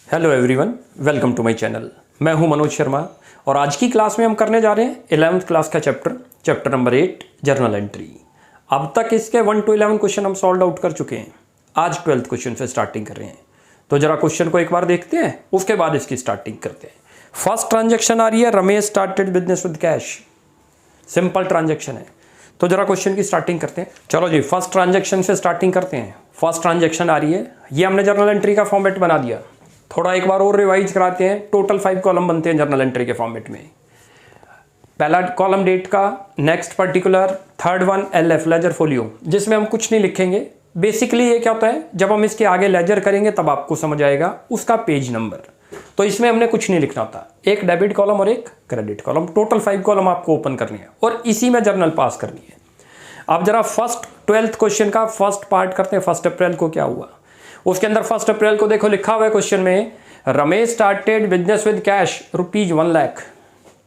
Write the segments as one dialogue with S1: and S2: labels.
S1: Hello everyone, welcome to my channel. मैं हूं मनोज शर्मा और आज की क्लास में हम करने जा रहे हैं 11th क्लास का चैप्टर नंबर 8 जर्नल एंट्री। अब तक इसके 1 to 11 क्वेश्चन हम सॉल्व आउट कर चुके हैं। आज 12th क्वेश्चन से स्टार्टिंग कर रहे हैं, तो जरा क्वेश्चन को एक बार देखते हैं, उसके बाद इसकी स्टार्टिंग करते हैं। फर्स्ट ट्रांजेक्शन आ रही है, Ramesh started business with cash. Simple transaction है, तो जरा क्वेश्चन की स्टार्टिंग करते हैं। चलो जी, फर्स्ट ट्रांजेक्शन से स्टार्टिंग करते हैं। फर्स्ट ट्रांजेक्शन आ रही है, ये हमने जर्नल एंट्री का फॉर्मेट बना दिया। थोड़ा एक बार और रिवाइज कराते हैं। टोटल 5 कॉलम बनते हैं जर्नल एंट्री के फॉर्मेट में। पहला कॉलम डेट का, next particular, third one LF ledger folio, जिसमें हम कुछ नहीं लिखेंगे। बेसिकली ये क्या होता है, जब हम इसके आगे लेजर करेंगे तब आपको समझ आएगा उसका पेज नंबर। तो इसमें हमने कुछ नहीं लिखना होता। एक डेबिट कॉलम और एक क्रेडिट कॉलम, टोटल 5 कॉलम आपको ओपन करनी है और इसी में जर्नल पास करनी है। अब जरा फर्स्ट 12th क्वेश्चन का फर्स्ट पार्ट करते हैं। 1 अप्रैल को क्या हुआ, उसके अंदर 1 अप्रैल को देखो लिखा हुआ है क्वेश्चन में, Ramesh started business with cash ₹1 lakh.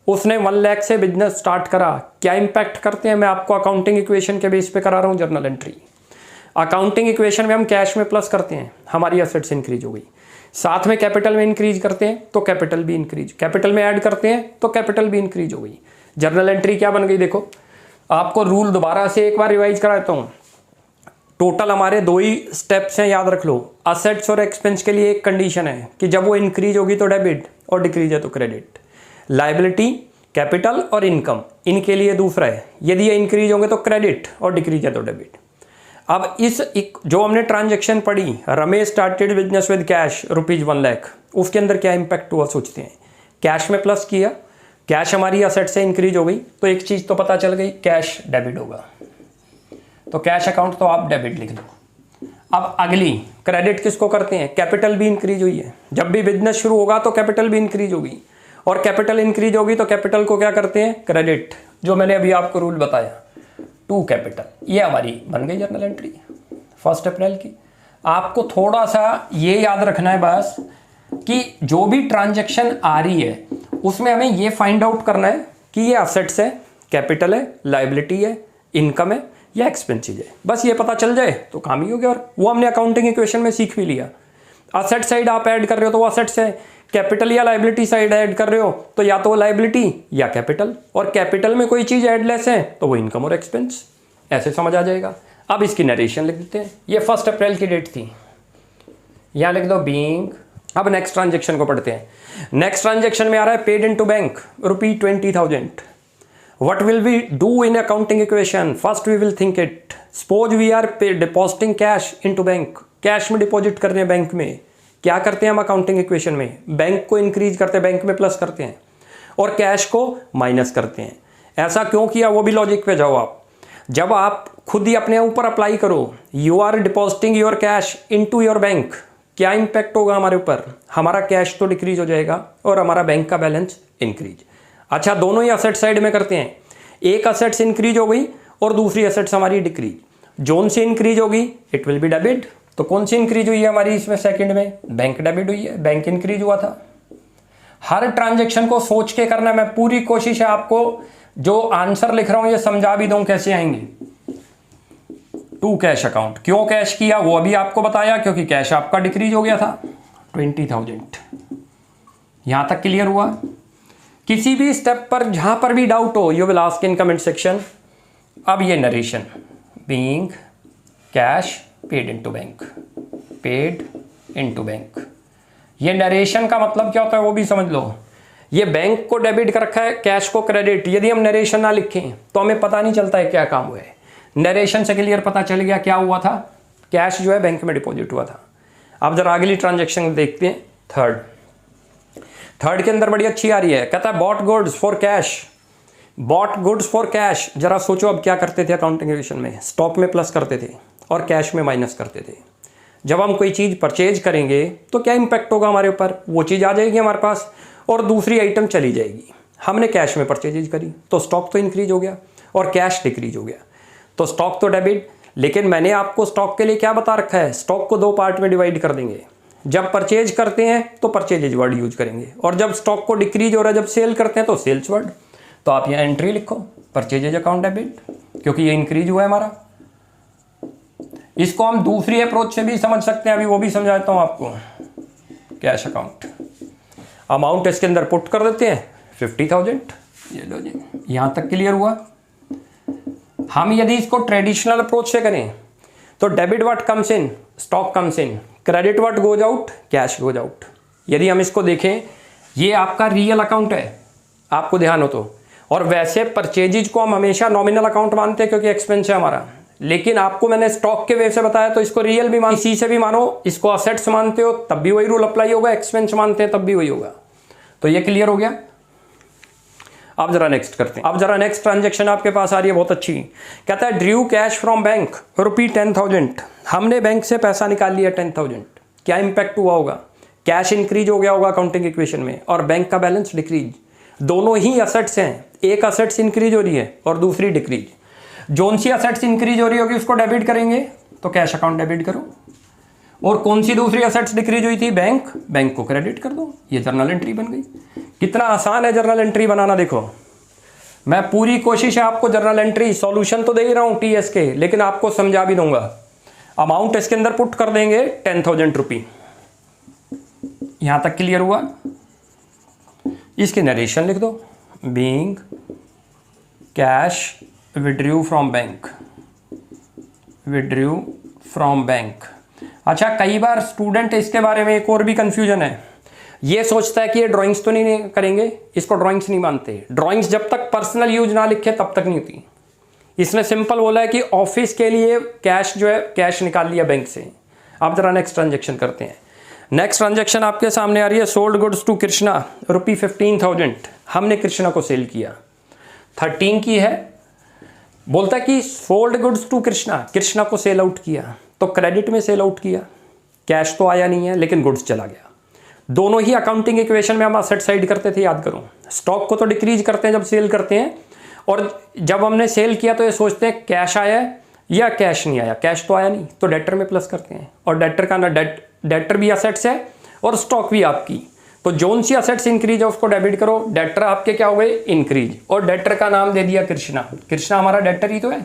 S1: उसने 1 लाख से बिजनेस स्टार्ट करा। क्या इंपैक्ट करते हैं, मैं आपको अकाउंटिंग इक्वेशन के बेस पे करा रहा हूं जर्नल एंट्री। अकाउंटिंग इक्वेशन में हम कैश में प्लस करते हैं, हमारी एसेट्स इंक्रीज हो गई। साथ में कैपिटल में इंक्रीज करते हैं तो कैपिटल भी इंक्रीज, कैपिटल में ऐड करते हैं तो कैपिटल भी इंक्रीज हो गई। जर्नल एंट्री क्या बन गई, देखो आपको रूल दोबारा से एक बार रिवाइज कराता हूं। टोटल हमारे 2 ही स्टेप्स हैं, याद रख लो। असेट्स और एक्सपेंस के लिए एक कंडीशन है कि जब वो इंक्रीज होगी तो डेबिट और डिक्रीज है तो क्रेडिट। लायबिलिटी, कैपिटल और इनकम, इनके लिए दूसरा है, यदि ये इंक्रीज होंगे तो क्रेडिट और डिक्रीज है तो डेबिट। अब इस जो हमने ट्रांजेक्शन पढ़ी, Ramesh started business with cash ₹1 lakh, उसके अंदर क्या इंपैक्ट हुआ सोचते हैं। कैश में प्लस किया, कैश हमारी असेट से इंक्रीज हो गई, तो एक चीज तो पता चल गई, कैश डेबिट होगा, तो कैश अकाउंट तो आप डेबिट लिख लो। अब अगली क्रेडिट किसको करते हैं, कैपिटल भी इंक्रीज हुई है। जब भी बिजनेस शुरू होगा तो कैपिटल भी इंक्रीज होगी, और कैपिटल इंक्रीज होगी तो कैपिटल को क्या करते हैं, क्रेडिट, जो मैंने अभी आपको रूल बताया, टू कैपिटल। ये हमारी बन गई जर्नल एंट्री 1 अप्रैल की। आपको थोड़ा सा ये याद रखना है बस कि जो भी ट्रांजेक्शन आ रही है उसमें हमें ये फाइंड आउट करना है कि ये असेट्स है, कैपिटल है, लायबिलिटी है, इनकम है या एक्सपेंसेस है। बस ये पता चल जाए तो काम ही हो गया। और वो हमने अकाउंटिंग इक्वेशन में सीख भी लिया। असेट साइड आप ऐड कर रहे हो तो वो असेट्स है, कैपिटल या लायबिलिटी साइड ऐड कर रहे हो तो या तो वो लायबिलिटी या कैपिटल, और कैपिटल में कोई चीज ऐड लेस है तो वो इनकम और एक्सपेंस, ऐसे समझ आ जाएगा। अब इसकी नरेशन लिख देते हैं। ये 1 अप्रैल की डेट थी, यहां लिख दो बीइंग। अब नेक्स्ट ट्रांजेक्शन को पढ़ते हैं। नेक्स्ट ट्रांजेक्शन में आ रहा है paid into bank ₹20,000। What will we do in accounting equation? First we will think it. Suppose we are depositing cash into bank. Cash में डिपॉजिट कर रहे हैं बैंक में। क्या करते हैं हम अकाउंटिंग इक्वेशन में, बैंक को इंक्रीज करते हैं, बैंक में प्लस करते हैं और कैश को माइनस करते हैं। ऐसा क्यों किया, वो भी लॉजिक पे जाओ आप। जब आप खुद ही अपने ऊपर अप्लाई करो, you are depositing your cash into your bank, क्या इंपैक्ट होगा हमारे ऊपर, हमारा कैश तो डिक्रीज हो जाएगा और हमारा बैंक का बैलेंस इंक्रीज। अच्छा, दोनों ही असेट साइड में करते हैं। एक असेट्स इंक्रीज हो गई और दूसरी असेट्स हमारी डिक्रीज। जोन से इंक्रीज होगी इट विल बी डेबिट। तो कौन सी इंक्रीज हुई है हमारी इसमें, सेकंड में बैंक डेबिट हुई है, बैंक इंक्रीज हुआ था। हर ट्रांजेक्शन को सोच के करना। मैं पूरी कोशिश है आपको जो आंसर लिख रहा हूं ये समझा भी दूं कैसे आएंगे। टू कैश अकाउंट, क्यों कैश किया वो अभी आपको बताया, क्योंकि कैश आपका डिक्रीज हो गया था 20,000। यहां तक क्लियर हुआ। किसी भी स्टेप पर जहां पर भी डाउट हो you will ask in comment section. अब ये narration, being cash paid into bank, paid into bank, ये नरेशन का मतलब क्या होता है वो भी समझ लो। ये बैंक को डेबिट कर रखा है, कैश को क्रेडिट। यदि हम नरेशन ना लिखें तो हमें पता नहीं चलता है क्या काम हुआ है। नरेशन से क्लियर पता चल गया क्या हुआ था, कैश जो है बैंक में डिपॉजिट हुआ था। अब जरा अगली ट्रांजेक्शन देखते हैं। थर्ड के अंदर बड़ी अच्छी आ रही है, कहता है bought goods for cash, bought goods for cash. जरा सोचो अब क्या करते थे अकाउंटिंग इक्वेशन में, स्टॉक में प्लस करते थे और कैश में माइनस करते थे। जब हम कोई चीज़ परचेज करेंगे तो क्या इंपैक्ट होगा हमारे ऊपर, वो चीज़ आ जाएगी हमारे पास और दूसरी आइटम चली जाएगी। हमने कैश में परचेज करी तो स्टॉक तो इंक्रीज हो गया और कैश डिक्रीज हो गया, तो स्टॉक तो डेबिट। लेकिन मैंने आपको स्टॉक के लिए क्या बता रखा है, स्टॉक को 2 पार्ट में डिवाइड कर देंगे। जब परचेज करते हैं तो परचेजेज वर्ड यूज करेंगे, और जब स्टॉक को डिक्रीज हो रहा है, जब सेल करते हैं तो सेल्स वर्ड। तो आप यहाँ एंट्री लिखो परचेजेज अकाउंट डेबिट, क्योंकि ये इंक्रीज हुआ है हमारा। इसको हम दूसरी अप्रोच से भी समझ सकते हैं, अभी वो भी समझाता हूं आपको। Cash account. अमाउंट इसके अंदर पुट कर देते हैं 50,000। ये लो जी, यहाँ तक क्लियर हुआ। हम यदि इसको ट्रेडिशनल अप्रोच से करें तो debit what comes in, stock comes in, credit what goes out, cash goes out. यदि हम इसको देखें, ये आपका रियल अकाउंट है, आपको ध्यान हो तो। और वैसे परचेजेज को हम हमेशा नॉमिनल अकाउंट मानते हैं क्योंकि एक्सपेंस है हमारा, लेकिन आपको मैंने स्टॉक के वे से बताया तो इसको रियल भी मान, इसी से भी मानो, इसको असेट्स मानते हो तब भी वही रूल अप्लाई होगा, एक्सपेंस मानते हैं तब भी वही होगा। तो ये क्लियर हो गया। अब जरा नेक्स्ट करते हैं। अब जरा नेक्स्ट ट्रांजैक्शन आपके पास आ रही है बहुत अच्छी। कहता है ड्रू कैश फ्रॉम बैंक ₹10,000। हमने बैंक से पैसा निकाल लिया 10,000। क्या इंपैक्ट हुआ होगा? कैश इंक्रीज हो गया होगा अकाउंटिंग इक्वेशन में और बैंक का बैलेंस डिक्रीज। दोनों ही असेट्स हैं, एक असेट्स इंक्रीज हो रही है और दूसरी डिक्रीज। जोन सी असेट्स इंक्रीज हो रही होगी उसको डेबिट करेंगे तो कैश अकाउंट डेबिट करो, और कौन सी दूसरी असेट्स डिक्रीज हुई थी, बैंक को क्रेडिट कर दो। ये जर्नल एंट्री बन गई। कितना आसान है जर्नल एंट्री बनाना। देखो मैं पूरी कोशिश है आपको जर्नल एंट्री, सॉल्यूशन तो दे ही रहा हूँ टीएस के, लेकिन आपको समझा भी दूंगा। अमाउंट इसके अंदर पुट कर देंगे 10,000 रुपी। यहां तक क्लियर हुआ। इसके नरेशन लिख दो, being cash withdrew from bank, withdrew from bank. अच्छा, कई बार स्टूडेंट इसके बारे में एक और भी कंफ्यूजन है, ये सोचता है कि ये ड्राइंग्स तो नहीं करेंगे, इसको ड्राइंग्स नहीं मानते। ड्राइंग्स जब तक पर्सनल यूज ना लिखे तब तक नहीं होती। इसने सिंपल बोला है कि ऑफिस के लिए कैश जो है, कैश निकाल लिया बैंक से। आप जरा नेक्स्ट ट्रांजेक्शन करते हैं। नेक्स्ट ट्रांजेक्शन आपके सामने आ रही है, सोल्ड गुड्स टू कृष्णा ₹15,000। हमने कृष्णा को सेल किया, 13 की है। बोलता है कि sold goods to Krishna, Krishna को सेल आउट किया, तो क्रेडिट में सेल आउट किया, कैश तो आया नहीं है लेकिन गुड्स चला गया। दोनों ही अकाउंटिंग इक्वेशन में हम असेट साइड करते थे, याद करो। स्टॉक को तो डिक्रीज करते हैं जब सेल करते हैं, और जब हमने सेल किया तो ये सोचते हैं कैश आया है या कैश नहीं आया। कैश तो आया नहीं तो डेटर में प्लस करते हैं, और डेटर का ना डेटर भी असेट्स है और स्टॉक भी आपकी। तो जोन सी असेट्स इंक्रीज है उसको डेबिट करो, डेटर आपके क्या हो गए, इंक्रीज। और डेटर का नाम दे दिया कृष्णा। कृष्णा हमारा डेटर ही तो है,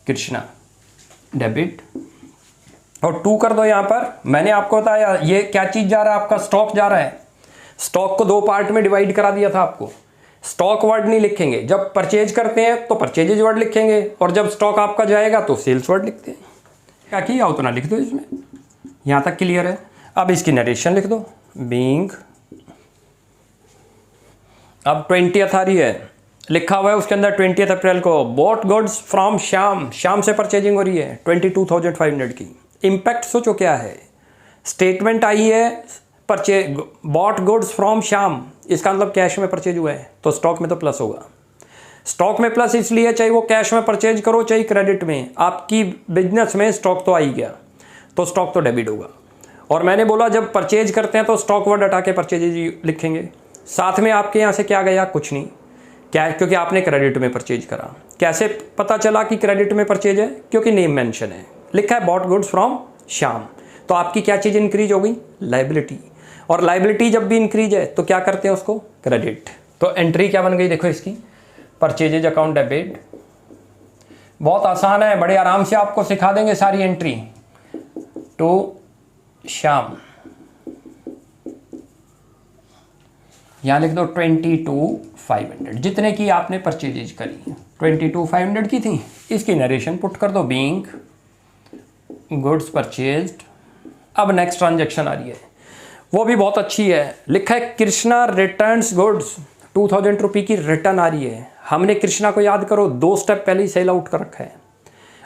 S1: कृष्णा डेबिट। और 2 कर दो यहां पर। मैंने आपको बताया ये क्या चीज जा रहा है, आपका स्टॉक जा रहा है। स्टॉक को 2 पार्ट में डिवाइड करा दिया था आपको। स्टॉक वर्ड नहीं लिखेंगे, जब परचेज करते हैं तो परचेजेज वर्ड लिखेंगे, और जब स्टॉक आपका जाएगा तो सेल्स वर्ड लिखते हैं। क्या किया उतना लिख दो इसमें। यहां तक क्लियर है। अब इसकी नरेशन लिख दो, बीइंग। अब 20th आ रही है, लिखा हुआ है उसके अंदर 20 अप्रैल को bot goods from Shyam. Shyam से परचेजिंग हो रही है 22,500 की। इम्पैक्ट सोचो क्या है। स्टेटमेंट आई है purchase bot goods from Shyam, इसका मतलब कैश में परचेज हुआ है तो स्टॉक में तो प्लस होगा। स्टॉक में प्लस इसलिए चाहे वो कैश में परचेज करो चाहे क्रेडिट में, आपकी बिजनेस में स्टॉक तो आ ही गया तो स्टॉक तो डेबिट होगा। और मैंने बोला जब परचेज करते हैं तो स्टॉक वर्ड हटा के परचेज लिखेंगे। साथ में आपके यहाँ से क्या गया, कुछ नहीं, क्या, क्योंकि आपने क्रेडिट में परचेज करा। कैसे पता चला कि क्रेडिट में परचेज है, क्योंकि नेम मेंशन है, लिखा है बॉट गुड्स फ्रॉम श्याम। तो आपकी क्या चीज़ इंक्रीज हो गई, लाइबिलिटी। और लाइबिलिटी जब भी इंक्रीज है तो क्या करते हैं उसको, क्रेडिट। तो एंट्री क्या बन गई देखो इसकी, परचेजेज अकाउंट डेबिट। बहुत आसान है, बड़े आराम से आपको सिखा देंगे सारी एंट्री। टू श्याम, यहां लिख दो 22,500, जितने की आपने परचेजेज करी 22,500 की थी। इसकी नरेशन पुट कर दो, बीइंग गुड्स परचेज्ड। अब नेक्स्ट ट्रांजैक्शन आ रही है, वो भी बहुत अच्छी है। लिखा है कृष्णा रिटर्न्स गुड्स, 2,000 रुपये की रिटर्न आ रही है। हमने कृष्णा को याद करो 2 स्टेप पहले ही सेल आउट कर रखा है।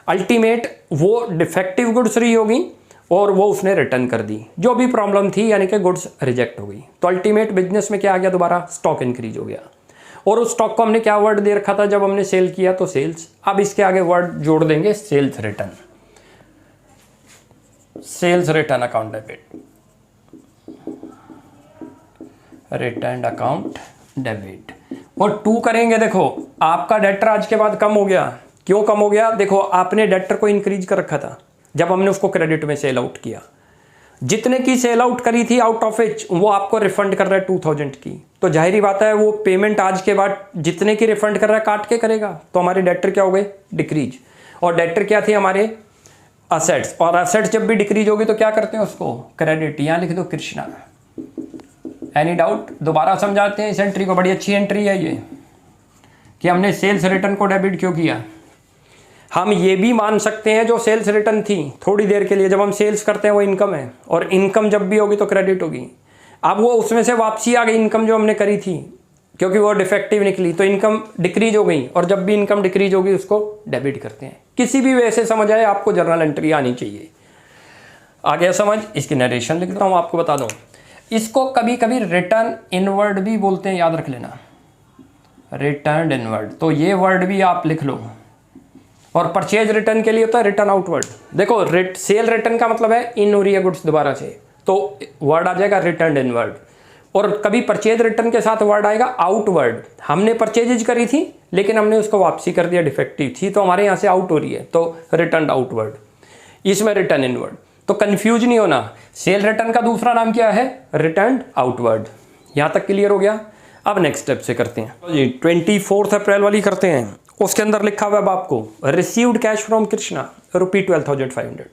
S1: अल्टीमेट वो डिफेक्टिव गुड्स रही होगी और वो उसने रिटर्न कर दी, जो भी प्रॉब्लम थी, यानी कि गुड्स रिजेक्ट हो गई। तो अल्टीमेट बिजनेस में क्या आ गया, दोबारा स्टॉक इंक्रीज हो गया। और उस स्टॉक को हमने क्या वर्ड दे रखा था जब हमने सेल किया, तो सेल्स। अब इसके आगे वर्ड जोड़ देंगे sales return, sales return account debit, return account debit. और 2 करेंगे। देखो आपका डेटर आज के बाद कम हो गया। क्यों कम हो गया, देखो आपने डेटर को इंक्रीज कर रखा था जब हमने उसको क्रेडिट में सेल आउट किया। जितने की सेल आउट करी थी आउट ऑफ विच वो आपको रिफंड कर रहा है 2,000 की। तो जाहिर बात है वो पेमेंट आज के बाद जितने की रिफंड कर रहा है काट के करेगा। तो हमारे डेटर क्या हो गए, डिक्रीज। और डेटर क्या थे हमारे, असेट्स, और असेट्स जब भी डिक्रीज होगी तो क्या करते हैं उसको क्रेडिट। यहाँ लिख दो कृष्णा। Any doubt? दोबारा समझाते हैं इस एंट्री को, बड़ी अच्छी एंट्री है ये कि हमने सेल्स रिटर्न को डेबिट क्यों किया। हम ये भी मान सकते हैं जो सेल्स रिटर्न थी थोड़ी देर के लिए जब हम सेल्स करते हैं वो इनकम है, और इनकम जब भी होगी तो क्रेडिट होगी। अब वो उसमें से वापसी आ गई इनकम जो हमने करी थी, क्योंकि वो डिफेक्टिव निकली तो इनकम डिक्रीज हो गई, और जब भी इनकम डिक्रीज होगी उसको डेबिट करते हैं। किसी भी वे से समझ आए आपको जर्नल एंट्री आनी चाहिए। आ गया समझ? इसकी नरेशन लिख देता हूँ, आपको बता दूँ। इसको कभी कभी रिटर्न इनवर्ड भी बोलते हैं, याद रख लेना, रिटर्न इनवर्ड। तो ये वर्ड भी आप लिख लो। और परचेज रिटर्न के लिए होता है रिटर्न आउटवर्ड। देखो सेल रिटर्न का मतलब है इन हो रही है गुड्स दोबारा से, तो वर्ड आ जाएगा रिटर्न इनवर्ड। और कभी परचेज रिटर्न के साथ वर्ड आएगा आउटवर्ड। हमने परचेजेज करी थी लेकिन हमने उसको वापसी कर दिया, डिफेक्टिव थी तो हमारे यहाँ से आउट हो रही है, तो रिटर्न आउटवर्ड। इसमें रिटर्न इनवर्ड। तो कंफ्यूज नहीं होना, सेल रिटर्न का दूसरा नाम क्या है? Return outward. यहाँ तक क्लियर हो गया? अब नेक्स्ट स्टेप से करते हैं जी। 24 अप्रैल वाली करते हैं। उसके अंदर लिखा हुआ है आपको, received cash from Krishna ₹12,500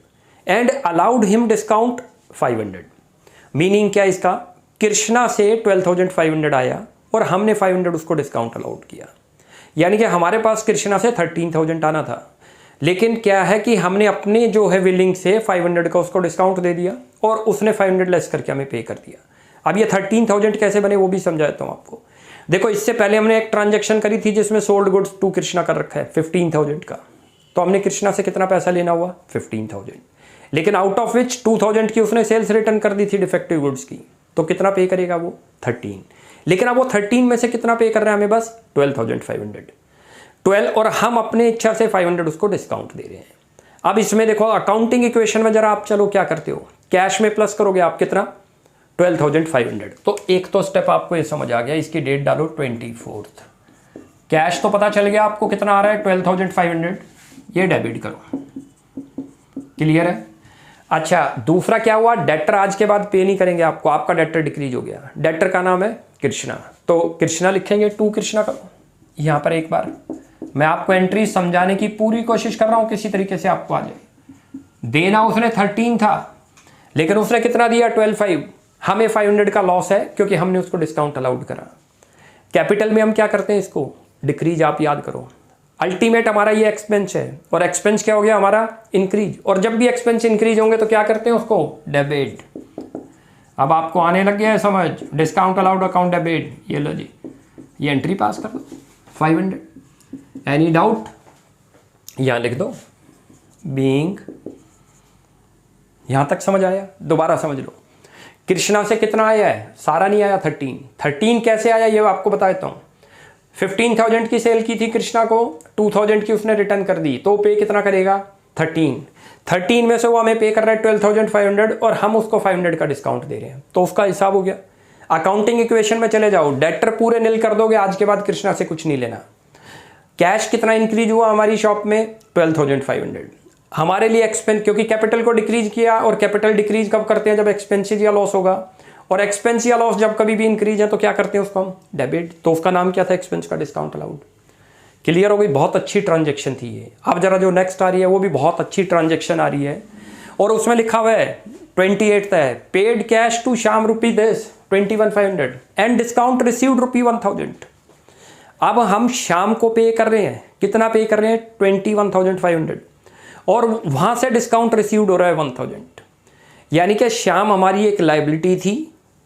S1: and allowed him discount 500। Meaning क्या इसका? कृष्णा से 12,500 आया और हमने 500 उसको डिस्काउंट अलाउड किया। यानी कि हमारे पास कृष्णा से 13,000 आना था, लेकिन क्या है कि हमने अपने जो है विलिंग से 500 का उसको डिस्काउंट दे दिया और उसने 500 लेस करके हमें पे कर दिया। अब ये 13,000 कैसे बने वो भी समझाता हूँ आपको। देखो इससे पहले हमने एक ट्रांजैक्शन करी थी जिसमें सोल्ड गुड्स टू कृष्णा कर रखा है 15,000 का, तो हमने कृष्णा से कितना पैसा लेना हुआ? 15,000। लेकिन आउट ऑफ विच 2,000 की उसने सेल्स रिटर्न कर दी थी डिफेक्टिव गुड्स की, तो कितना पे करेगा वो? 13। लेकिन अब वो 13 में से कितना पे कर रहा है हमें? बस 12,500। 12 और हम अपने इच्छा से 500 उसको डिस्काउंट दे रहे हैं। अब इसमें देखो अकाउंटिंग इक्वेशन में जरा आप चलो क्या करते हो, कैश में प्लस करोगे आप कितना? 12,500। तो एक तो स्टेप आपको ये समझ आ गया, इसकी डेट डालो 24। कैश तो पता चल गया आपको कितना आ रहा है 12,500, ये डेबिट करो। क्लियर है? अच्छा दूसरा क्या हुआ? डेटर आज के बाद पे नहीं करेंगे आपको, आपका डेटर डिक्रीज हो गया। डेटर का नाम है कृष्णा, तो कृष्णा लिखेंगे टू कृष्णा का। यहां पर एक बार मैं आपको एंट्री समझाने की पूरी कोशिश कर रहा हूं, किसी तरीके से आपको आ जाए। देना उसने 13 था लेकिन उसने कितना दिया? 12,500। हमें 500 का लॉस है क्योंकि हमने उसको डिस्काउंट अलाउड करा। कैपिटल में हम क्या करते हैं? इसको डिक्रीज आप याद करो। अल्टीमेट हमारा ये एक्सपेंस है और एक्सपेंस क्या हो गया हमारा? इंक्रीज। और जब भी एक्सपेंस इंक्रीज होंगे तो क्या करते हैं उसको? डेबिट। अब आपको आने लग गया है समझ, डिस्काउंट अलाउड अकाउंट डेबिट। ये लो जी, ये एंट्री पास कर दो 500। Any doubt? यहां लिख दो बीइंग। यहां तक समझ आया? दोबारा समझ लो। कृष्णा से कितना आया है? सारा नहीं आया, 13 कैसे आया ये आपको बता देता हूँ। 15,000 की सेल की थी कृष्णा को, 2,000 की उसने रिटर्न कर दी, तो पे कितना करेगा? 13 में से वो हमें पे कर रहा है 12,500 और हम उसको 500 का डिस्काउंट दे रहे हैं, तो उसका हिसाब हो गया। अकाउंटिंग इक्वेशन में चले जाओ, डेटर पूरे नील कर दोगे, आज के बाद कृष्णा से कुछ नहीं लेना। कैश कितना इंक्रीज हुआ हमारी शॉप में? 12,500। हमारे लिए एक्सपेंस, क्योंकि कैपिटल को डिक्रीज किया, और कैपिटल डिक्रीज कब करते हैं? जब एक्सपेंसेस या लॉस होगा, और एक्सपेंस या लॉस जब कभी भी इंक्रीज है तो क्या करते हैं उसको हम? डेबिट। तो उसका नाम क्या था? एक्सपेंस का डिस्काउंट अलाउड। क्लियर हो गई? बहुत अच्छी ट्रांजेक्शन थी ये। अब जरा जो नेक्स्ट आ रही है वो भी बहुत अच्छी ट्रांजेक्शन आ रही है, और उसमें लिखा हुआ है 28 है, paid cash to Shyam ₹21,500 and discount received ₹1,000। अब हम श्याम को पे कर रहे हैं, कितना पे कर रहे हैं? 21,500, और वहां से डिस्काउंट रिसीव्ड हो रहा है 1,000। यानी कि श्याम हमारी एक लाइबिलिटी थी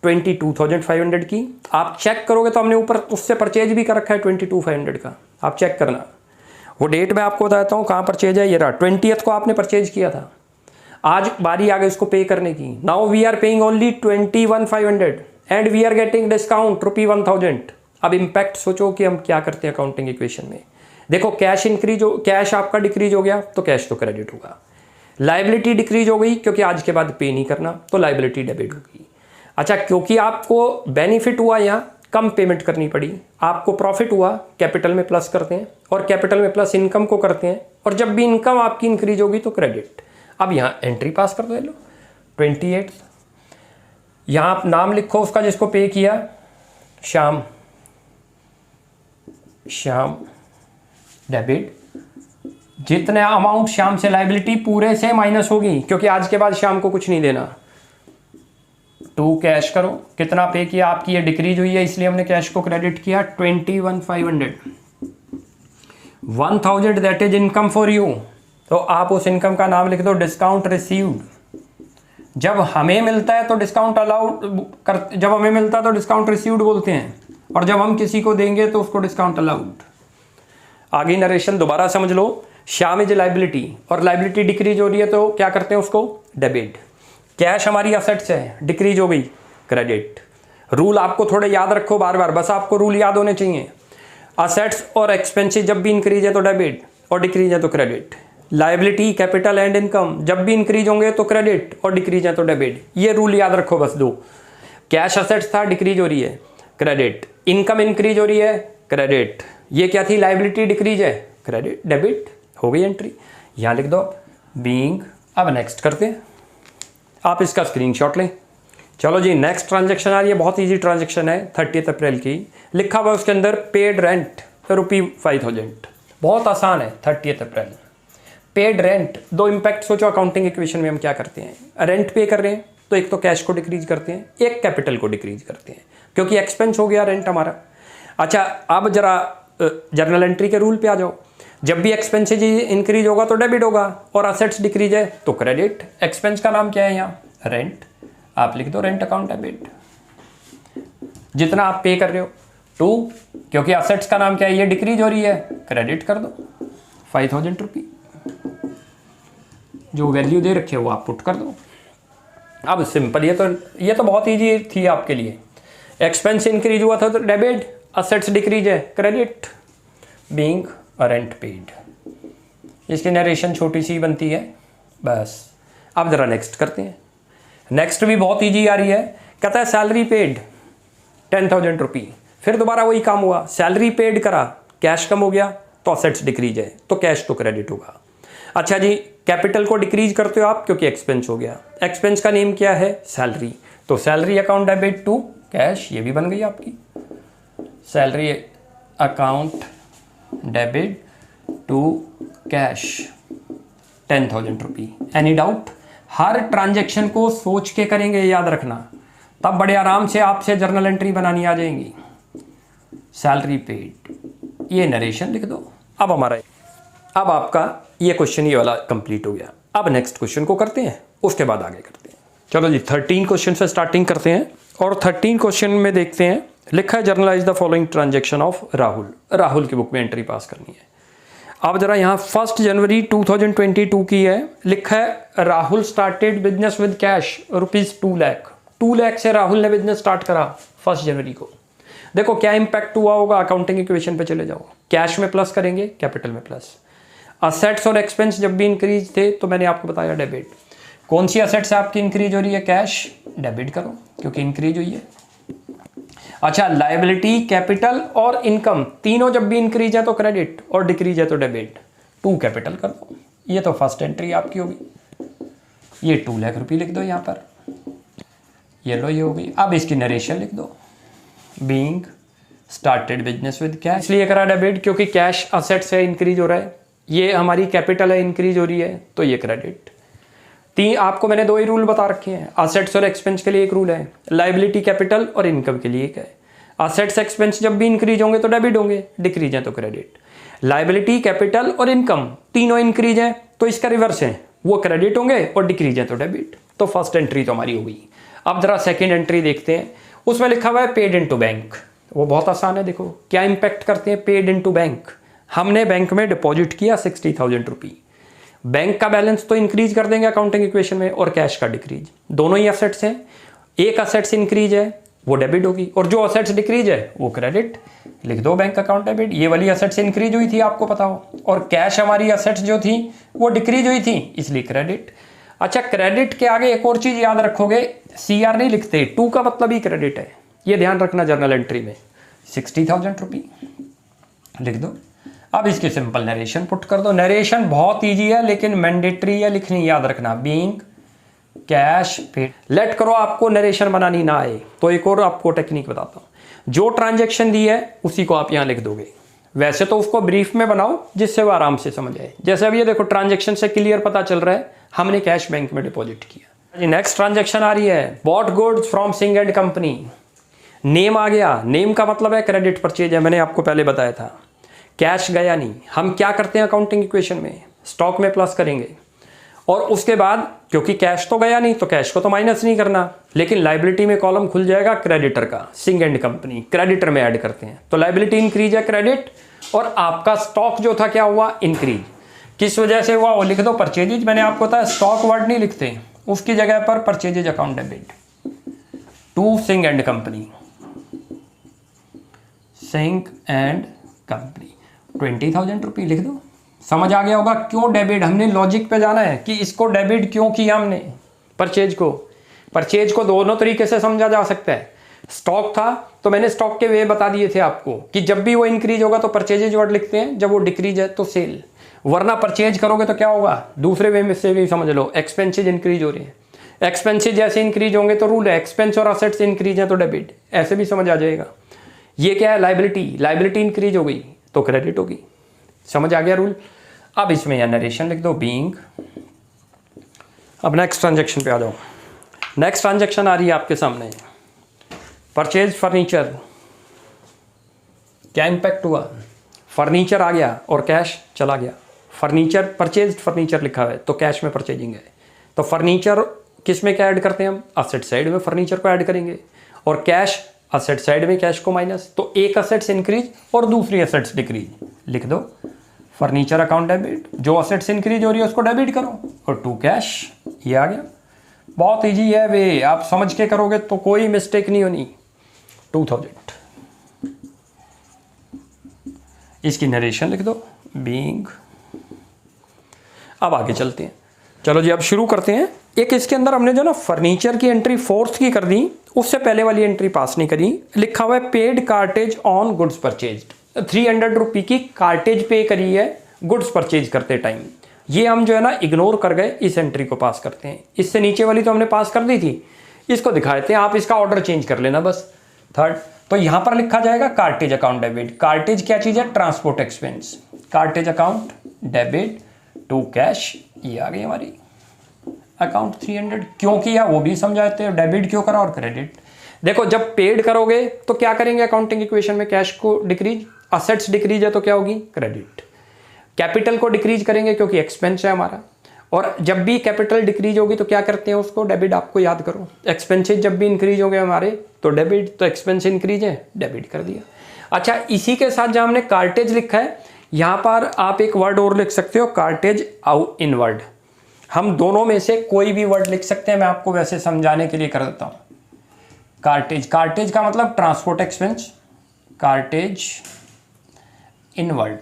S1: 22,500 की। आप चेक करोगे तो हमने ऊपर उससे परचेज भी कर रखा है 22,500 का, आप चेक करना। वो डेट मैं आपको बताता हूँ कहाँ परचेज है, ये रहा 20th को आपने परचेज किया था। आज बारी आ गई उसको पे करने की। Now we are paying only 21,500 and we are getting discount ₹1,000। अब इम्पैक्ट सोचो कि हम क्या करते हैं अकाउंटिंग इक्वेशन में। देखो कैश इंक्रीज हो, कैश आपका डिक्रीज हो गया तो कैश तो क्रेडिट होगा। लाइबिलिटी डिक्रीज हो गई क्योंकि आज के बाद पे नहीं करना, तो लाइबिलिटी डेबिट होगी। अच्छा, क्योंकि आपको बेनिफिट हुआ, यहाँ कम पेमेंट करनी पड़ी, आपको प्रॉफिट हुआ, कैपिटल में प्लस करते हैं, और कैपिटल में प्लस इनकम को करते हैं, और जब भी इनकम आपकी इंक्रीज होगी तो क्रेडिट। अब यहाँ एंट्री पास कर दो, लो 28। यहाँ आप नाम लिखो उसका जिसको पे किया, श्याम, श्याम डेबिट, जितने अमाउंट श्याम से लाइबिलिटी पूरे से माइनस होगी, क्योंकि आज के बाद श्याम को कुछ नहीं देना। 2 कैश करो, कितना पे किया, आपकी ये डिक्रीज हुई है इसलिए हमने कैश को क्रेडिट किया 21,500। 1,000 that is income for you, तो आप उस इनकम का नाम लिख दो डिस्काउंट रिसीव्ड। जब हमें मिलता है तो डिस्काउंट अलाउड कर, जब हमें मिलता है तो डिस्काउंट रिसीव्ड बोलते हैं, और जब हम किसी को देंगे तो उसको डिस्काउंट अलाउड। आगे नरेशन दोबारा समझ लो। श्याम इज लाइबिलिटी और लाइबिलिटी डिक्रीज हो रही है तो क्या करते हैं उसको डेबिट। कैश हमारी असेट्स है, डिक्रीज हो गई क्रेडिट। रूल आपको थोड़े याद रखो बार बार, बस आपको रूल याद होने चाहिए। असेट्स और एक्सपेंसेस जब भी इंक्रीज है तो डेबिट और डिक्रीज है तो credit. Liability, capital and income जब भी इंक्रीज होंगे तो क्रेडिट और डिक्रीज है तो डेबिट। ये रूल याद रखो बस दो। कैश असेट्स था, डिक्रीज हो रही है क्रेडिट। इनकम इंक्रीज हो रही है क्रेडिट। ये क्या थी, लाइबिलिटी डिक्रीज है क्रेडिट, डेबिट हो गई एंट्री। यहाँ लिख दो बीइंग। अब नेक्स्ट करते हैं, आप इसका स्क्रीनशॉट लें। चलो जी, नेक्स्ट ट्रांजैक्शन आ रही है, बहुत इजी ट्रांजैक्शन है 30 अप्रैल की। लिखा हुआ उसके अंदर पेड रेंट ₹5,000, बहुत आसान है। 30 अप्रैल पेड रेंट, दो इम्पैक्ट सोचो अकाउंटिंग इक्वेशन में हम क्या करते हैं। रेंट पे कर रहे हैं तो एक तो कैश को डिक्रीज करते हैं, एक कैपिटल को डिक्रीज करते हैं, क्योंकि एक्सपेंस हो गया रेंट हमारा। अच्छा, अब जरा जर्नल एंट्री के रूल पे आ जाओ। जब भी एक्सपेंसेज इंक्रीज होगा तो डेबिट होगा, और असेट्स डिक्रीज है तो क्रेडिट। एक्सपेंस का नाम क्या है यहाँ, रेंट। आप लिख दो रेंट अकाउंट डेबिट। जितना आप पे कर रहे हो 2, क्योंकि असेट्स का नाम क्या है, ये डिक्रीज हो रही है, क्रेडिट कर दो 5,000 रुपी। जो वैल्यू दे रखे वो आप पुट कर दो। अब सिंपल, ये तो बहुत ईजी थी आपके लिए। एक्सपेंस इंक्रीज हुआ था तो डेबिट, असेट्स डिक्रीज है क्रेडिट, बीइंग रेंट पेड। इसकी नरेशन छोटी सी बनती है बस। अब जरा नेक्स्ट करते हैं। नेक्स्ट भी बहुत ईजी आ रही है। कहता है सैलरी पेड 10,000 रुपी। फिर दोबारा वही काम हुआ, सैलरी पेड करा, कैश कम हो गया तो असेट्स डिक्रीज है तो कैश तो क्रेडिट होगा। अच्छा जी, कैपिटल को डिक्रीज करते हो आप क्योंकि एक्सपेंस हो गया। एक्सपेंस का नेम क्या है, सैलरी, तो salary account debit to cash, ये भी बन गई आपकी salary account debit to cash 10,000 rupee. Any doubt? हर ट्रांजैक्शन को सोच के करेंगे, याद रखना, तब बड़े आराम से आपसे जर्नल एंट्री बनानी आ जाएंगी। सैलरी पेड, ये नरेशन लिख दो। अब आपका ये क्वेश्चन ये वाला कंप्लीट हो गया। अब नेक्स्ट क्वेश्चन को करते हैं, उसके बाद आगे करते हैं। चलो जी, 13 क्वेश्चन से स्टार्टिंग करते हैं, और 13 क्वेश्चन में देखते हैं। लिखा है generalized the following transaction of Rahul. Rahul की बुक में एंट्री पास करनी है। अब जरा यहाँ 1 जनवरी 2022 की है। लिखा है Rahul started business with cash ₹2 lakh. 2 lakh से राहुल ने बिजनेस स्टार्ट करा 1 जनवरी को। देखो क्या इंपैक्ट हुआ होगा, अकाउंटिंग इक्वेशन पे चले जाओ। कैश में प्लस करेंगे, कैपिटल में प्लस। असेट्स और एक्सपेंस जब भी इंक्रीज थे तो मैंने आपको बताया डेबिट। कौन सी असेट्स आपकी इंक्रीज हो रही है, कैश, डेबिट करो क्योंकि इंक्रीज हुई है। अच्छा, लायबिलिटी, कैपिटल और इनकम तीनों जब भी इंक्रीज है तो क्रेडिट और डिक्रीज है तो डेबिट। 2 कैपिटल कर दो। ये तो फर्स्ट एंट्री आपकी होगी। ये 2 लाख रुपये लिख दो यहाँ पर, ये लो, ये हो गई। अब इसकी नरेशन लिख दो, being started business with cash. इसलिए करा डेबिट क्योंकि कैश असेट से इंक्रीज हो रहा है, ये हमारी कैपिटल है, इंक्रीज हो रही है तो ये क्रेडिट। आपको मैंने 2 ही रूल बता रखे हैं। असेट्स और एक्सपेंस के लिए एक रूल है, लायबिलिटी, कैपिटल और इनकम के लिए एक है। असेट्स एक्सपेंस जब भी इंक्रीज होंगे तो डेबिट होंगे, डिक्रीज है तो क्रेडिट। लायबिलिटी, कैपिटल और इनकम तीनों इंक्रीज है तो इसका रिवर्स है, वो क्रेडिट होंगे, और डिक्रीज है तो डेबिट। तो फर्स्ट एंट्री तो हमारी हो गई। अब जरा सेकेंड एंट्री देखते हैं। उसमें लिखा हुआ है पेड इनटू बैंक। वो बहुत आसान है। देखो क्या इंपैक्ट करते हैं पेड इनटू बैंक। हमने बैंक में डिपॉजिट किया 60,000 रुपी। बैंक का बैलेंस तो इंक्रीज कर देंगे अकाउंटिंग इक्वेशन में, और कैश का डिक्रीज। दोनों ही असेट्स हैं। एक असेट्स इंक्रीज है वो डेबिट होगी, और जो असेट्स डिक्रीज है वो क्रेडिट। लिख दो बैंक अकाउंट डेबिट। ये वाली असेट्स इंक्रीज हुई थी आपको पता हो, और कैश हमारी असेट्स जो थी वो डिक्रीज हुई थी, इसलिए क्रेडिट। अच्छा, क्रेडिट के आगे एक और चीज याद रखोगे, CR नहीं लिखते, 2 का मतलब ही क्रेडिट है, ये ध्यान रखना जर्नल एंट्री में। 60,000 रुपी लिख दो। अब इसकी सिंपल नरेशन पुट कर दो। नरेशन बहुत इजी है लेकिन मैंडेटरी है लिखनी, याद रखना, बीइंग कैश पेड। लेट करो आपको नरेशन बनानी ना आए तो एक और आपको टेक्निक बताता हूं। जो ट्रांजैक्शन दी है उसी को आप यहां लिख दोगे। वैसे तो उसको ब्रीफ में बनाओ जिससे वो आराम से समझ आए। जैसे अब ये देखो ट्रांजैक्शन से क्लियर पता चल रहा है हमने कैश बैंक में डिपॉजिट किया। नेक्स्ट ट्रांजैक्शन आ रही है, bought goods from Singh and company. Name आ गया, नेम का मतलब है क्रेडिट परचेज है, मैंने आपको पहले बताया था। कैश गया नहीं, हम क्या करते हैं अकाउंटिंग इक्वेशन में, स्टॉक में प्लस करेंगे और उसके बाद क्योंकि कैश तो गया नहीं तो कैश को तो माइनस नहीं करना, लेकिन लाइबिलिटी में कॉलम खुल जाएगा क्रेडिटर का, सिंह एंड कंपनी क्रेडिटर में ऐड करते हैं तो लाइबिलिटी इंक्रीज है क्रेडिट, और आपका स्टॉक जो था क्या हुआ इंक्रीज। किस वजह से हुआ वो लिख दो, परचेजेज। मैंने आपको बताया स्टॉक वर्ड नहीं लिखते, उसकी जगह पर purchases account debit to Singh and company, Singh and company 20,000 रुपये लिख दो। समझ आ गया होगा क्यों डेबिट, हमने लॉजिक पे जाना है कि इसको डेबिट क्यों किया हमने। परचेज को दोनों तरीके से समझा जा सकता है। स्टॉक था तो मैंने स्टॉक के वे बता दिए थे आपको कि जब भी वो इंक्रीज होगा तो परचेजेज वर्ड लिखते हैं, जब वो डिक्रीज है तो सेल, वरना परचेज करोगे तो क्या होगा, दूसरे वे में से भी समझ लो, एक्सपेंसेज इंक्रीज हो रहे हैं, एक्सपेंसेज जैसे इंक्रीज होंगे तो रूल है एक्सपेंस और असेट्स इंक्रीज है तो डेबिट, ऐसे भी समझ आ जाएगा। ये क्या है, लाइबिलिटी इंक्रीज हो गई तो क्रेडिट होगी। समझ आ गया रूल। अब इसमें यह नरेशन लिख दो, बीइंग। अब नेक्स्ट ट्रांजैक्शन पे आ जाओ। नेक्स्ट ट्रांजैक्शन आ रही है आपके सामने, परचेज फर्नीचर। क्या इंपैक्ट हुआ, फर्नीचर आ गया और कैश चला गया। फर्नीचर परचेज फर्नीचर लिखा है तो कैश में परचेजिंग है, तो फर्नीचर किस में क्या ऐड करते हैं हम, असेट साइड में फर्नीचर को ऐड करेंगे, और कैश असेट साइड में कैश को माइनस, तो एक असेट्स इंक्रीज और दूसरी असेट्स डिक्रीज। लिख दो फर्नीचर अकाउंट डेबिट, जो असेट्स इंक्रीज हो रही है उसको डेबिट करो, और टू कैश, ये आ गया। बहुत इजी है वे, आप समझ के करोगे तो कोई मिस्टेक नहीं होनी। 2000, इसकी नरेशन लिख दो, बीइंग। अब आगे चलते हैं, चलो जी अब शुरू करते हैं। एक इसके अंदर हमने जो ना फर्नीचर की एंट्री फोर्थ की कर दी, उससे पहले वाली एंट्री पास नहीं करी। लिखा हुआ है paid cartage on goods purchased, 300 रुपये की कार्टेज पे करी है गुड्स परचेज करते टाइम। ये हम जो है ना इग्नोर कर गए, इस एंट्री को पास करते हैं। इससे नीचे वाली तो हमने पास कर दी थी, इसको दिखाते हैं, आप इसका ऑर्डर चेंज कर लेना बस। थर्ड, तो यहां पर लिखा जाएगा कार्टेज अकाउंट डेबिट। कार्टेज क्या चीज है, transport expense. Cartage account debit to cash, ये आ गई हमारी अकाउंट 300। क्यों किया वो भी समझाते हैं, डेबिट क्यों करा और क्रेडिट। देखो जब पेड करोगे तो क्या करेंगे अकाउंटिंग इक्वेशन में, कैश को डिक्रीज, असेट्स डिक्रीज है तो क्या होगी क्रेडिट। कैपिटल को डिक्रीज करेंगे क्योंकि एक्सपेंस है हमारा, और जब भी कैपिटल डिक्रीज होगी तो क्या करते हैं उसको डेबिट। आपको याद करो, एक्सपेंसेस जब भी इंक्रीज होंगे हमारे तो डेबिट, तो एक्सपेंस इंक्रीज है डेबिट कर दिया। अच्छा, इसी के साथ जहां हमने कार्टेज लिखा है यहां पर आप एक वर्ड और लिख सकते हो, कार्टेज आउट इनवर्ड। हम दोनों में से कोई भी वर्ड लिख सकते हैं, मैं आपको वैसे समझाने के लिए कर देता हूं। कार्टेज, कार्टेज का मतलब transport expense, cartage inward.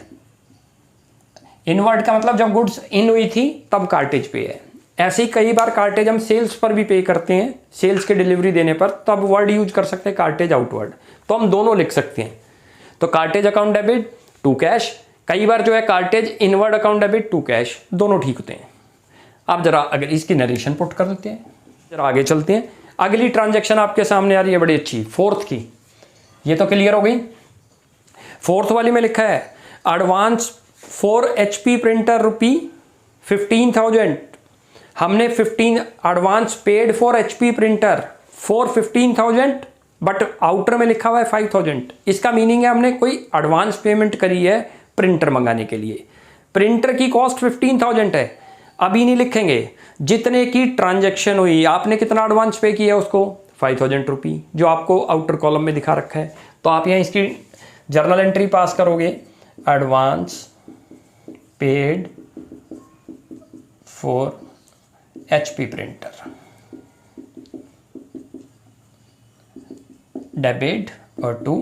S1: Inward का मतलब जब गुड्स इन हुई थी तब कार्टेज पे है। ऐसे ही कई बार कार्टेज हम सेल्स पर भी पे करते हैं, सेल्स के डिलीवरी देने पर, तब वर्ड यूज कर सकते हैं कार्टेज आउटवर्ड। तो हम दोनों लिख सकते हैं, तो cartage account debit to cash, कई बार जो है cartage inward account debit to cash, दोनों ठीक होते हैं। आप जरा अगर इसकी नरेशन पुट कर देते हैं, जरा आगे चलते हैं। अगली ट्रांजैक्शन आपके सामने आ रही है बड़ी अच्छी, फोर्थ की। ये तो क्लियर हो गई। फोर्थ वाली में लिखा है एडवांस फॉर HP प्रिंटर ₹15,000। हमने 15 advance paid for HP printer for 15,000, but outer में लिखा हुआ है 5,000। इसका मीनिंग है हमने कोई एडवांस पेमेंट करी है प्रिंटर मंगाने के लिए। प्रिंटर की कॉस्ट 15,000 है, अभी नहीं लिखेंगे, जितने की ट्रांजैक्शन हुई, आपने कितना एडवांस पे किया उसको 5,000 रुपये, जो आपको आउटर कॉलम में दिखा रखा है। तो आप यहाँ इसकी जर्नल एंट्री पास करोगे, advance paid for HP printer, debit और टू,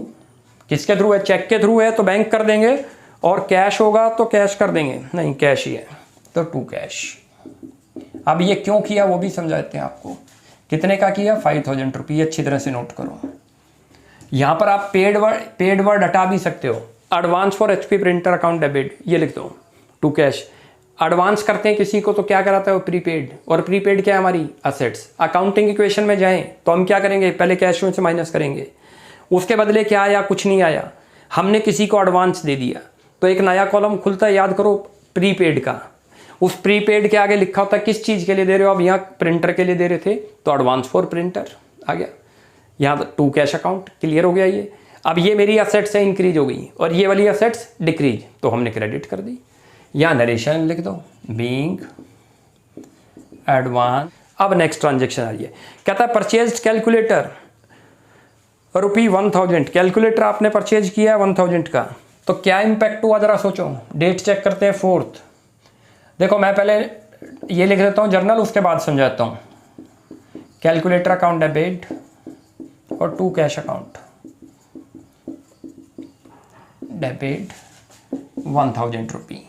S1: किसके थ्रू है, चेक के थ्रू है तो बैंक कर देंगे, और कैश होगा तो कैश कर देंगे, नहीं कैश ही है तो टू कैश। अब ये क्यों किया वो भी समझाते हैं आपको। कितने का किया, 5,000 रुपये, अच्छी तरह से नोट करो। यहां पर आप पेड वर्ड हटा भी सकते हो, advance for HP printer account debit, ये लिख दो टू कैश। एडवांस करते हैं किसी को तो क्या कराता है वो प्रीपेड, और प्रीपेड क्या है हमारी असेट्स। अकाउंटिंग इक्वेशन में जाएं तो हम क्या करेंगे, पहले कैश में से माइनस करेंगे, उसके बदले क्या आया, कुछ नहीं आया। हमने किसी को एडवांस दे दिया तो एक नया कॉलम खुलता है, याद करो, प्रीपेड का। उस प्रीपेड के आगे लिखा होता है किस चीज़ के लिए दे रहे हो। अब यहाँ प्रिंटर के लिए दे रहे थे तो एडवांस फॉर प्रिंटर आ गया। यहाँ टू कैश अकाउंट क्लियर हो गया ये। अब ये मेरी असेट्स है इंक्रीज हो गई और ये वाली असेट्स डिक्रीज, तो हमने क्रेडिट कर दी। यहाँ नरेशन लिख दो, बीइंग एडवांस। अब नेक्स्ट ट्रांजेक्शन आ रही है, कहता है परचेज्ड कैलकुलेटर ₹1000। कैलकुलेटर आपने परचेज किया है 1000 का, तो क्या इम्पैक्ट हुआ जरा सोचो। डेट चेक करते हैं 4th। देखो मैं पहले ये लिख देता हूँ जर्नल, उसके बाद समझाता हूँ। कैलकुलेटर अकाउंट डेबिट और टू कैश अकाउंट डेबिट 1000 रुपी।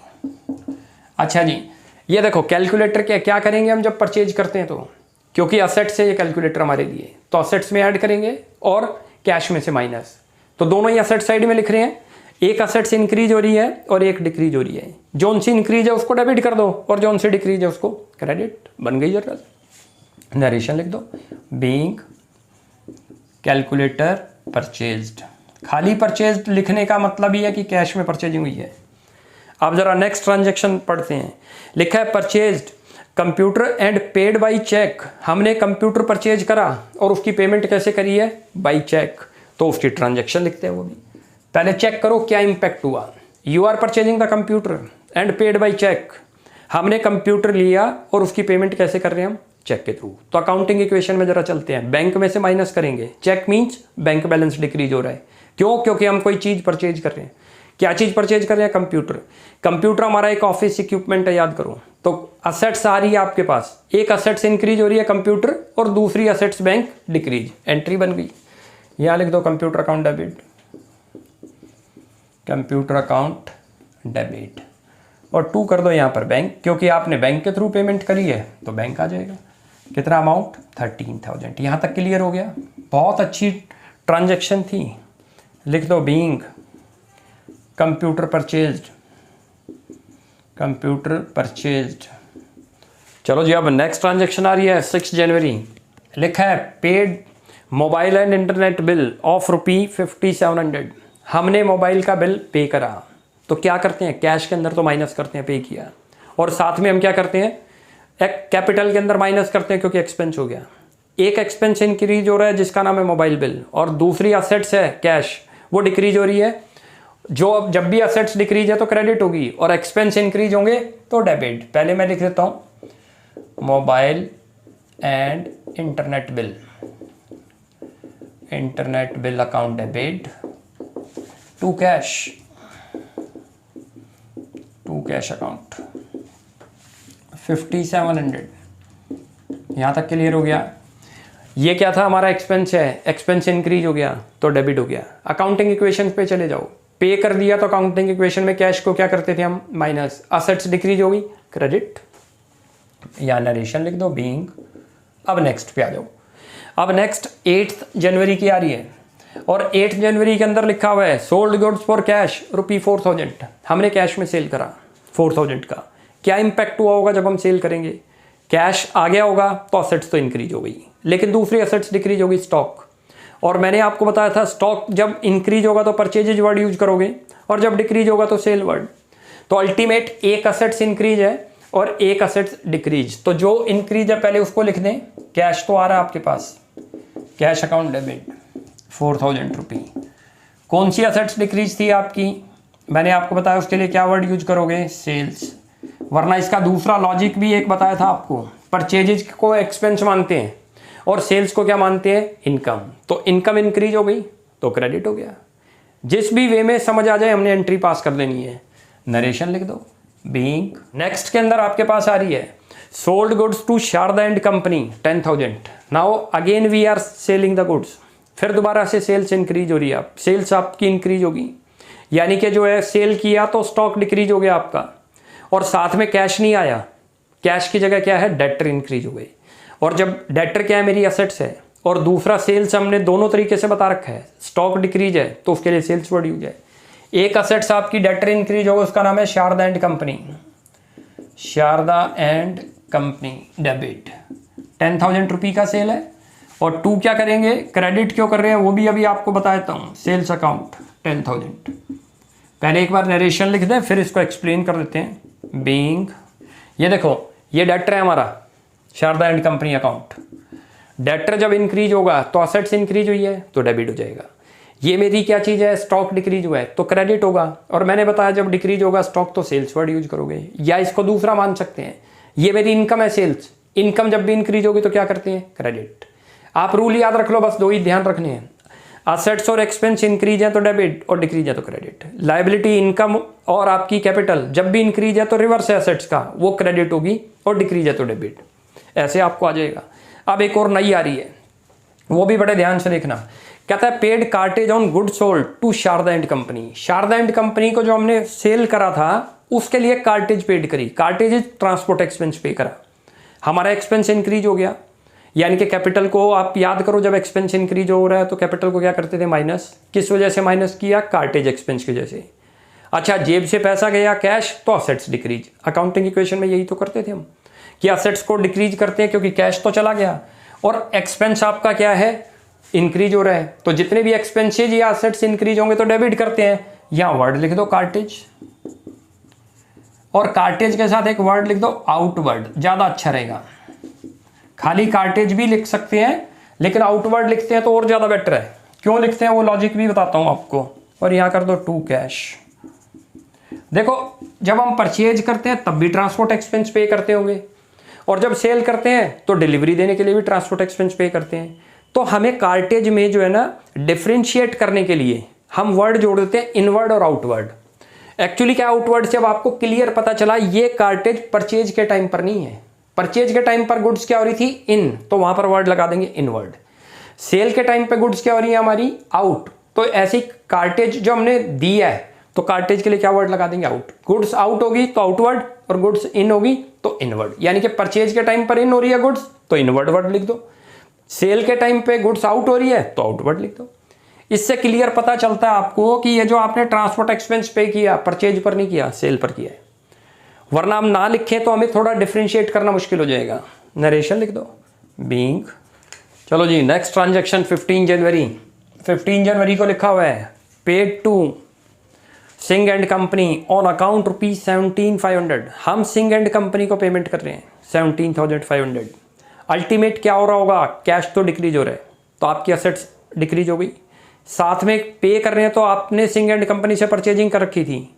S1: अच्छा जी, ये देखो कैलकुलेटर के क्या करेंगे हम जब परचेज करते हैं, तो क्योंकि असेट्स है ये कैलकुलेटर हमारे लिए, तो असेट्स में ऐड करेंगे और कैश में से माइनस। तो दोनों ही असेट साइड में लिख रहे हैं, एक असेट्स इंक्रीज हो रही है और एक डिक्रीज हो रही है। जोन सी इंक्रीज है उसको डेबिट कर दो और जोन सी डिक्रीज है उसको क्रेडिट। बन गई जरूरत। नरेशन लिख दो, बीइंग कैलकुलेटर परचेज्ड। खाली परचेज्ड लिखने का मतलब ही है कि कैश में परचेजिंग हुई है। अब जरा नेक्स्ट ट्रांजेक्शन पढ़ते हैं। लिखा है purchased computer and paid by cheque. हमने कंप्यूटर परचेज करा और उसकी पेमेंट कैसे करी है, बाई चेक, तो उसकी ट्रांजेक्शन लिखते हैं वो भी। पहले चेक करो क्या इंपैक्ट हुआ। You are purchasing the computer and paid by cheque. हमने कंप्यूटर लिया और उसकी पेमेंट कैसे कर रहे हैं हम, चेक के थ्रू। तो अकाउंटिंग इक्वेशन में जरा चलते हैं। बैंक में से माइनस करेंगे, cheque means bank balance decrease हो रहा है। क्यों, क्योंकि हम कोई चीज़ परचेज कर रहे हैं। क्या चीज़ परचेज कर रहे हैं, कंप्यूटर। कंप्यूटर हमारा एक ऑफिस इक्विपमेंट है, याद करो। तो असेट्स आ रही है आपके पास, एक असेट्स इंक्रीज हो रही है कंप्यूटर और दूसरी असेट्स बैंक डिक्रीज। एंट्री बन गई, यहाँ लिख दो computer account debit, computer account debit और 2 कर दो यहाँ पर बैंक, क्योंकि आपने बैंक के थ्रू पेमेंट करी है तो बैंक आ जाएगा। कितना अमाउंट, 13,000। यहाँ तक क्लियर हो गया। बहुत अच्छी ट्रांजैक्शन थी। लिख दो being computer purchased, computer purchased. चलो जी, अब नेक्स्ट ट्रांजैक्शन आ रही है 6 जनवरी। लिखा है paid mobile and internet bill of ₹5700। हमने मोबाइल का बिल पे करा, तो क्या करते हैं, कैश के अंदर तो माइनस करते हैं, पे किया, और साथ में हम क्या करते हैं, एक कैपिटल के अंदर माइनस करते हैं क्योंकि एक्सपेंस हो गया। एक एक्सपेंस इंक्रीज हो रहा है जिसका नाम है मोबाइल बिल, और दूसरी असेट्स है कैश, वो डिक्रीज हो रही है। जो अब जब भी असेट्स डिक्रीज है तो क्रेडिट होगी और एक्सपेंस इंक्रीज होंगे तो डेबिट। पहले मैं लिख देता हूँ mobile and internet bill, internet bill account debit to cash account 5700। यहाँ तक क्लियर हो गया। ये क्या था, हमारा एक्सपेंस है, एक्सपेंस इंक्रीज हो गया तो डेबिट हो गया। अकाउंटिंग इक्वेशन पे चले जाओ, पे कर दिया तो अकाउंटिंग इक्वेशन में कैश को क्या करते थे हम, माइनस, असेट्स डिक्रीज हो गई, क्रेडिट। या नरेशन लिख दो बीइंग। अब नेक्स्ट पे आ जाओ। अब नेक्स्ट 8 जनवरी की आ रही है और 8 जनवरी के अंदर लिखा हुआ है सोल्ड गुड्स फॉर कैश ₹4000। हमने कैश में सेल करा 4000 का। क्या इंपैक्ट हुआ होगा जब हम सेल करेंगे, कैश आ गया होगा तो असेट्स तो इंक्रीज हो गई, लेकिन दूसरी असेट्स डिक्रीज होगी, स्टॉक। और मैंने आपको बताया था स्टॉक जब इंक्रीज होगा तो परचेजेज वर्ड यूज करोगे और जब डिक्रीज होगा तो सेल वर्ड। तो अल्टीमेट एक असेट्स इंक्रीज है और एक असेट्स डिक्रीज। तो जो इंक्रीज है पहले उसको लिख दें। कैश तो आ रहा है आपके पास, कैश अकाउंट डेबिट 4000 रुपी। कौन सी असेट्स डिक्रीज थी आपकी, मैंने आपको बताया उसके लिए क्या वर्ड यूज करोगे, सेल्स। वरना इसका दूसरा लॉजिक भी एक बताया था आपको, परचेजेज को एक्सपेंस मानते हैं और सेल्स को क्या मानते हैं, इनकम। तो इनकम इंक्रीज हो गई तो क्रेडिट हो गया। जिस भी वे में समझ आ जाए हमने एंट्री पास कर देनी है। नरेशन लिख दो बीइंग। नेक्स्ट के अंदर आपके पास आ रही है sold goods to Sharda and company 10,000। Now again we are selling the goods. फिर दोबारा से सेल्स इंक्रीज हो रही है, सेल्स आपकी इंक्रीज होगी, यानी कि जो है सेल किया तो स्टॉक डिक्रीज हो गया आपका, और साथ में कैश नहीं आया, कैश की जगह क्या है, डेटर इंक्रीज हो गई। और जब डेटर क्या है, मेरी असेट्स है, और दूसरा सेल्स हमने दोनों तरीके से बता रखा है। स्टॉक डिक्रीज है तो उसके लिए सेल्स वर्ड यूज है। एक असेट्स आपकी डेटर इंक्रीज होगा, उसका नाम है Sharda and company, Sharda and company debit. 10,000 rupee का सेल है और 2 क्या करेंगे, क्रेडिट क्यों कर रहे हैं वो भी अभी आपको बता देता हूँ। सेल्स अकाउंट 10,000, पहले एक बार नरेशन लिख दें फिर इसको एक्सप्लेन कर देते हैं। बीइंग, ये देखो ये डेटर है हमारा Sharda and company account. Debtor जब इंक्रीज होगा तो असेट्स इंक्रीज हुई है तो डेबिट हो जाएगा। ये मेरी क्या चीज़ है, स्टॉक डिक्रीज हुआ है तो क्रेडिट होगा। और मैंने बताया जब डिक्रीज होगा स्टॉक तो सेल्स वर्ड यूज करोगे, या इसको दूसरा मान सकते हैं, ये मेरी इनकम है सेल्स, इनकम जब भी इंक्रीज होगी तो क्या करते हैं, क्रेडिट। आप रूल याद रख लो, बस 2 ही ध्यान रखने हैं। असेट्स और एक्सपेंस इंक्रीज है तो डेबिट और डिक्रीज है तो क्रेडिट। लायबिलिटी, इनकम और आपकी कैपिटल जब भी इंक्रीज है तो रिवर्स है असेट्स का, वो क्रेडिट होगी, और डिक्रीज है तो डेबिट। ऐसे आपको आ जाएगा। अब एक और नई आ रही है, वो भी बड़े ध्यान से देखना। कहता है paid cartage on good sold to Sharda and company. Sharda and company को जो हमने सेल करा था उसके लिए कार्टेज पेड करी। Cartage is transport expense pay करा, हमारा एक्सपेंस इंक्रीज हो गया। यानी कि कैपिटल को आप याद करो, जब एक्सपेंस इंक्रीज हो रहा है तो कैपिटल को क्या करते थे, माइनस। किस वजह से माइनस किया, कार्टेज एक्सपेंस की वजह से। अच्छा, जेब से पैसा गया कैश तो असेट्स डिक्रीज। अकाउंटिंग इक्वेशन में यही तो करते थे हम कि असेट्स को डिक्रीज करते हैं क्योंकि कैश तो चला गया, और एक्सपेंस आपका क्या है, इंक्रीज हो रहा है। तो जितने भी एक्सपेंसेज या असेट्स इंक्रीज होंगे तो डेबिट करते हैं। यहां वर्ड लिख दो कार्टेज, और कार्टेज के साथ एक वर्ड लिख दो आउटवर्ड, ज्यादा अच्छा रहेगा। खाली कार्टेज भी लिख सकते हैं लेकिन आउटवर्ड लिखते हैं तो और ज्यादा बेटर है। क्यों लिखते हैं वो लॉजिक भी बताता हूं आपको। और यहां कर दो टू कैश। देखो जब हम परचेज करते हैं तब भी ट्रांसपोर्ट एक्सपेंस पे करते होंगे, और जब सेल करते हैं तो डिलीवरी देने के लिए भी ट्रांसपोर्ट एक्सपेंस पे करते हैं। तो हमें कार्टेज में जो है ना डिफरेंशिएट करने के लिए हम वर्ड जोड़ देते हैं इनवर्ड और आउटवर्ड। एक्चुअली क्या आउटवर्ड से अब आपको क्लियर पता चला ये कार्टेज परचेज के टाइम पर नहीं है। परचेज के टाइम पर गुड्स क्या हो रही थी, इन, तो वहां पर वर्ड लगा देंगे इनवर्ड। सेल के टाइम पे गुड्स क्या हो रही है हमारी, आउट, तो ऐसी कार्टेज जो हमने दी है तो कार्टेज के लिए क्या वर्ड लगा देंगे, आउट। गुड्स आउट होगी तो आउटवर्ड, और गुड्स इन होगी तो इनवर्ड। यानी कि परचेज के टाइम पर इन हो रही है गुड्स तो इनवर्ड वर्ड लिख दो, सेल के टाइम पे गुड्स आउट हो रही है तो आउटवर्ड लिख दो। इससे क्लियर पता चलता है आपको कि ये जो आपने ट्रांसपोर्ट एक्सपेंस पे किया परचेज पर नहीं किया, सेल पर किया है। वरना हम ना लिखें तो हमें थोड़ा डिफरेंशिएट करना मुश्किल हो जाएगा। नरेशन लिख दो बीइंग। चलो जी नेक्स्ट ट्रांजैक्शन 15 जनवरी। 15 जनवरी को लिखा हुआ है paid to Singh and company on account ₹17,500। हम सिंह एंड कंपनी को पेमेंट कर रहे हैं 17,500। अल्टीमेट क्या हो रहा होगा, कैश तो डिक्रीज हो रहा है तो आपकी असेट्स डिक्रीज हो गई। साथ में पे कर रहे हैं तो आपने सिंह एंड कंपनी से परचेजिंग कर रखी थी,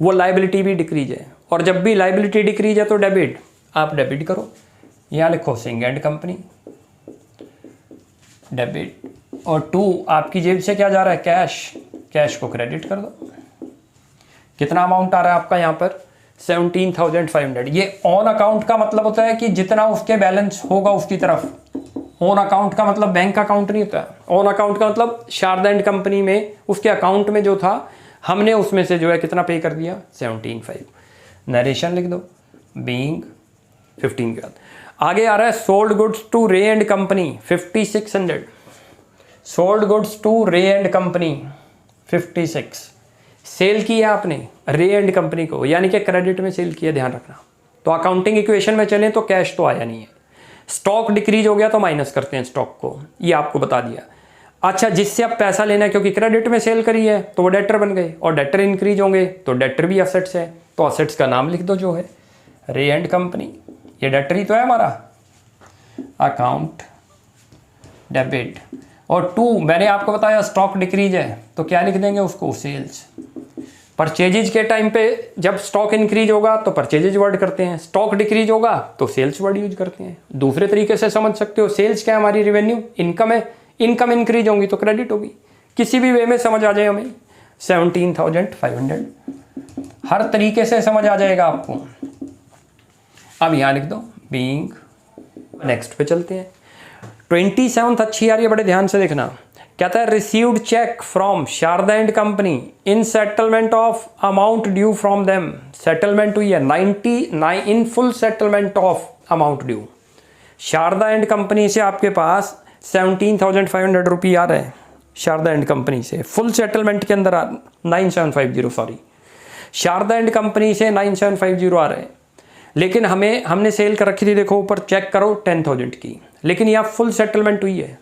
S1: वो लाइबिलिटी भी डिक्रीज है। और जब भी लाइबिलिटी डिक्रीज है तो डेबिट, आप डेबिट करो। यहाँ लिखो सिंह एंड कंपनी डेबिट, और 2 आपकी जेब से क्या जा रहा है, कैश, कैश को क्रेडिट कर दो। कितना अमाउंट आ रहा है आपका यहाँ पर 17,500। ये ऑन अकाउंट का मतलब होता है कि जितना उसके बैलेंस होगा उसकी तरफ। ऑन अकाउंट का मतलब बैंक अकाउंट नहीं होता। ऑन अकाउंट का मतलब शारदा एंड कंपनी में उसके अकाउंट में जो था हमने उसमें से जो है कितना पे कर दिया 17,500। नरेशन लिख दो बीइंग 15 के बाद। आगे आ रहा है sold goods to Ray and company 5600। Sold goods to Ray and company 56। Sale किया आपने रे एंड कंपनी को, यानी कि क्रेडिट में सेल किया, ध्यान रखना। तो अकाउंटिंग इक्वेशन में चलें तो कैश तो आया नहीं है। स्टॉक डिक्रीज हो गया तो माइनस करते हैं स्टॉक को, ये आपको बता दिया। अच्छा, जिससे अब पैसा लेना है क्योंकि क्रेडिट में सेल करी है तो वो डेटर बन गए, और डेटर इंक्रीज होंगे तो डेटर भी असेट्स है, तो असेट्स का नाम लिख दो जो है रे एंड कंपनी। ये डेटर ही तो है हमारा, अकाउंट डेबिट। और 2 मैंने आपको बताया स्टॉक डिक्रीज है तो क्या लिख देंगे उसको, सेल्स। परचेजेज के टाइम पे जब स्टॉक इंक्रीज होगा तो परचेजेज वर्ड करते हैं, स्टॉक डिक्रीज होगा तो सेल्स वर्ड यूज करते हैं। दूसरे तरीके से समझ सकते हो, सेल्स क्या है हमारी, रेवेन्यू, इनकम है, इनकम इंक्रीज होंगी तो क्रेडिट होगी। किसी भी वे में समझ आ जाए हमें 17,500, हर तरीके से समझ आ जाएगा आपको। अब यहाँ लिख दो बीइंग। नेक्स्ट पे चलते हैं। 27 अच्छी आ रही है, बड़े ध्यान से देखना। कहता है received cheque from Sharda and company in settlement of amount due from them. Settlement हुई है 99 in full settlement of amount due. Sharda and company से आपके पास 17,500 रुपये आ रहे हैं, शारदा एंड कंपनी से फुल सेटलमेंट के अंदर 9750 सॉरी, शारदा एंड कंपनी से 9750 आ रहे हैं। लेकिन हमने सेल कर रखी थी, देखो ऊपर चेक करो 10,000 की, लेकिन यहाँ फुल सेटलमेंट हुई है।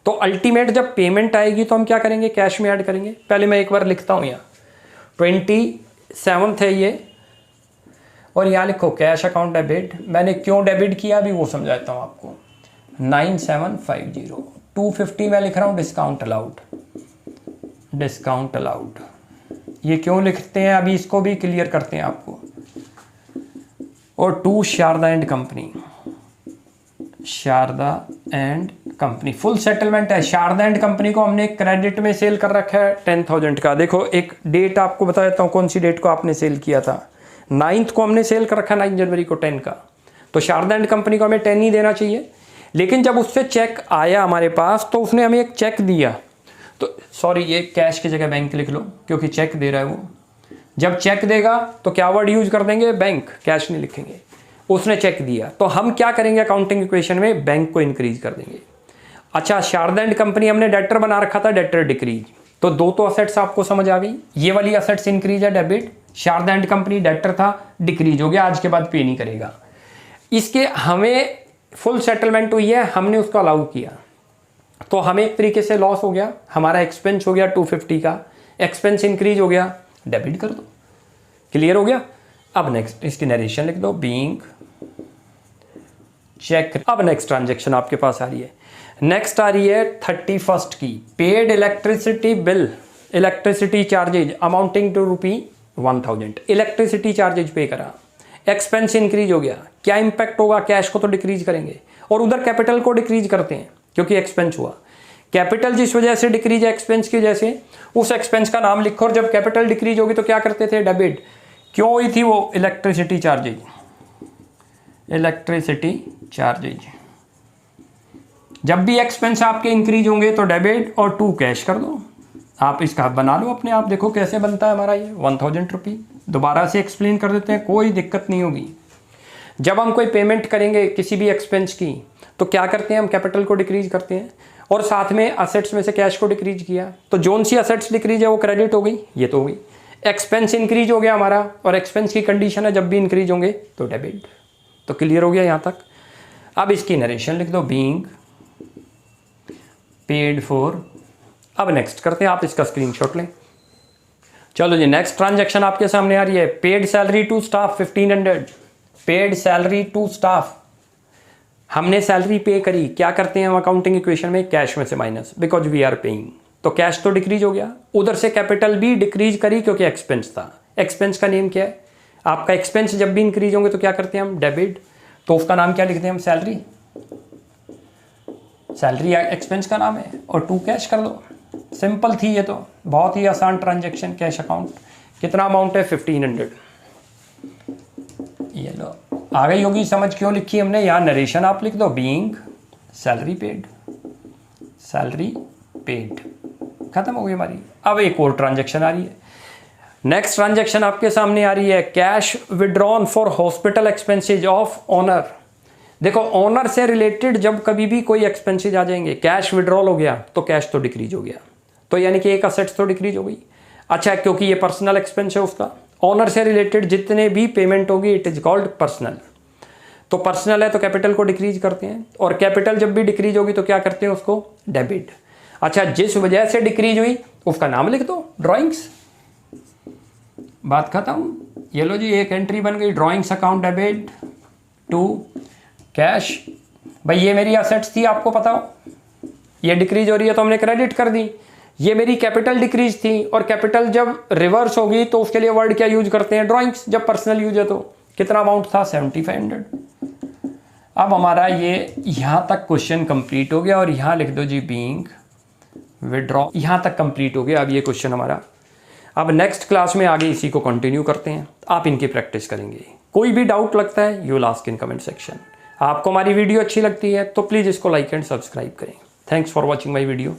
S1: तो अल्टीमेट जब पेमेंट आएगी तो हम क्या करेंगे, कैश में ऐड करेंगे। पहले मैं एक बार लिखता हूँ, यहाँ 27 है ये, और यहाँ लिखो कैश अकाउंट डेबिट। मैंने क्यों डेबिट किया अभी वो समझाता हूँ आपको। 9750 250 मैं लिख रहा हूँ डिस्काउंट अलाउड, डिस्काउंट अलाउड। ये क्यों लिखते हैं अभी इसको भी क्लियर करते हैं आपको। और 2 Sharda and company, Sharda and company full settlement है। शारदा एंड कंपनी को हमने क्रेडिट में सेल कर रखा है 10,000 का। देखो एक डेट आपको बता देता हूँ, कौन सी डेट को आपने सेल किया था। 9th को हमने सेल कर रखा है, 9 जनवरी को 10 का। तो शारदा एंड कंपनी को हमें 10 ही देना चाहिए। लेकिन जब उससे चेक आया हमारे पास तो उसने हमें एक चेक दिया, तो सॉरी ये कैश की जगह बैंक लिख लो क्योंकि चेक दे रहा है वो। जब चेक देगा तो क्या वर्ड यूज कर देंगे, बैंक, कैश नहीं लिखेंगे। उसने चेक दिया तो हम क्या करेंगे अकाउंटिंग इक्वेशन में, बैंक को इंक्रीज कर देंगे। अच्छा शारदा एंड कंपनी हमने डेटर बना रखा था, डेटर डिक्रीज। तो दो तो असेट्स आपको समझ आ गई। ये वाली असेट्स इंक्रीज है debit, Sharda and company debtor था डिक्रीज हो गया, आज के बाद पे नहीं करेगा। इसके हमें फुल सेटलमेंट हुई है, हमने उसको अलाउ किया तो हमें एक तरीके से लॉस हो गया, हमारा एक्सपेंस हो गया 250 का, एक्सपेंस इंक्रीज हो गया, डेबिट कर दो। क्लियर हो गया। अब नेक्स्ट इसकी नरेशन लिख दो, बीइंग चेक। अब नेक्स्ट ट्रांजेक्शन आपके पास आ रही है। नेक्स्ट आ रही है 31st की, paid electricity bill, electricity charges amounting to ₹1000। Electricity charges pay करा, एक्सपेंस इंक्रीज हो गया, क्या इंपैक्ट होगा, कैश को तो डिक्रीज करेंगे और उधर कैपिटल को डिक्रीज करते हैं क्योंकि एक्सपेंस हुआ। कैपिटल जिस वजह से डिक्रीज है एक्सपेंस की वजह से, उस एक्सपेंस का नाम लिखो। और जब कैपिटल डिक्रीज होगी तो क्या करते थे, डेबिट। क्यों हुई थी वो, इलेक्ट्रिसिटी चार्जेज, इलेक्ट्रिसिटी चार्जेज। जब भी एक्सपेंस आपके इंक्रीज होंगे तो डेबिट और 2 कैश कर दो। आप इसका बना लो अपने आप, देखो कैसे बनता है हमारा ये 1000 रुपये। दोबारा से एक्सप्लेन कर देते हैं, कोई दिक्कत नहीं होगी। जब हम कोई पेमेंट करेंगे किसी भी एक्सपेंस की तो क्या करते हैं, हम कैपिटल को डिक्रीज करते हैं और साथ में असेट्स में से कैश को डिक्रीज किया। तो जोन सी असेट्स डिक्रीज है वो क्रेडिट हो गई, ये तो हो गई। एक्सपेंस इंक्रीज हो गया हमारा, और एक्सपेंस की कंडीशन है जब भी इंक्रीज होंगे तो डेबिट। तो क्लियर हो गया यहाँ तक। अब इसकी नरेशन लिख दो, बीइंग पेड फॉर। अब नेक्स्ट करते हैं, आप इसका स्क्रीनशॉट लें। चलो जी नेक्स्ट ट्रांजैक्शन आपके सामने आ रही है, paid salary to staff 1500। Paid salary to staff, हमने सैलरी पे करी, क्या करते हैं हम अकाउंटिंग इक्वेशन में, कैश में से minus, because we are paying. तो कैश तो डिक्रीज हो गया, उधर से कैपिटल भी डिक्रीज करी क्योंकि एक्सपेंस था। एक्सपेंस का नेम क्या है आपका, एक्सपेंस जब भी इंक्रीज होंगे तो क्या करते हैं हम, डेबिट। तो उसका नाम क्या लिखते हैं हम, सैलरी। सैलरी एक्सपेंस का नाम है और 2 कैश कर दो। सिंपल थी ये तो, बहुत ही आसान ट्रांजैक्शन। कैश अकाउंट कितना अमाउंट है, 1500। ये लो आ गई होगी समझ, क्यों लिखी हमने। यहाँ नरेशन आप लिख दो, being salary paid, salary paid, खत्म हो गई हमारी। अब एक और ट्रांजैक्शन आ रही है। नेक्स्ट ट्रांजैक्शन आपके सामने आ रही है, cash withdrawn for hospital expenses of owner. देखो ओनर से रिलेटेड जब कभी भी कोई एक्सपेंसेज आ जाएंगे, कैश विड्रॉल हो गया तो कैश तो डिक्रीज हो गया, तो यानी कि एक असेट्स तो डिक्रीज हो गई। अच्छा क्योंकि ये पर्सनल एक्सपेंस है उसका, ओनर से रिलेटेड जितने भी पेमेंट होगी इट इज कॉल्ड पर्सनल। तो पर्सनल है तो कैपिटल को डिक्रीज करते हैं, और कैपिटल जब भी डिक्रीज होगी तो क्या करते हैं उसको, डेबिट। अच्छा जिस वजह से डिक्रीज हुई उसका नाम लिख दो, ड्राइंग्स। बात खत्म। ये लो जी एक एंट्री बन गई, drawings account debit to cash. भाई ये मेरी असेट्स थी, आपको पता हो, ये डिक्रीज हो रही है तो हमने क्रेडिट कर दी। ये मेरी कैपिटल डिक्रीज थी, और कैपिटल जब रिवर्स होगी तो उसके लिए वर्ड क्या यूज करते हैं, ड्राइंग्स। जब पर्सनल यूज है तो कितना अमाउंट था, 7500। अब हमारा ये यहाँ तक क्वेश्चन कंप्लीट हो गया, और यहाँ लिख दो जी बीइंग विड्रॉ। यहाँ तक कंप्लीट हो गया अब ये क्वेश्चन हमारा। अब नेक्स्ट क्लास में आगे इसी को कंटिन्यू करते हैं, आप इनकी प्रैक्टिस करेंगे। कोई भी डाउट लगता है you will ask in comment section. आपको हमारी वीडियो अच्छी लगती है तो प्लीज़ इसको लाइक एंड सब्सक्राइब करें। Thanks for watching my video.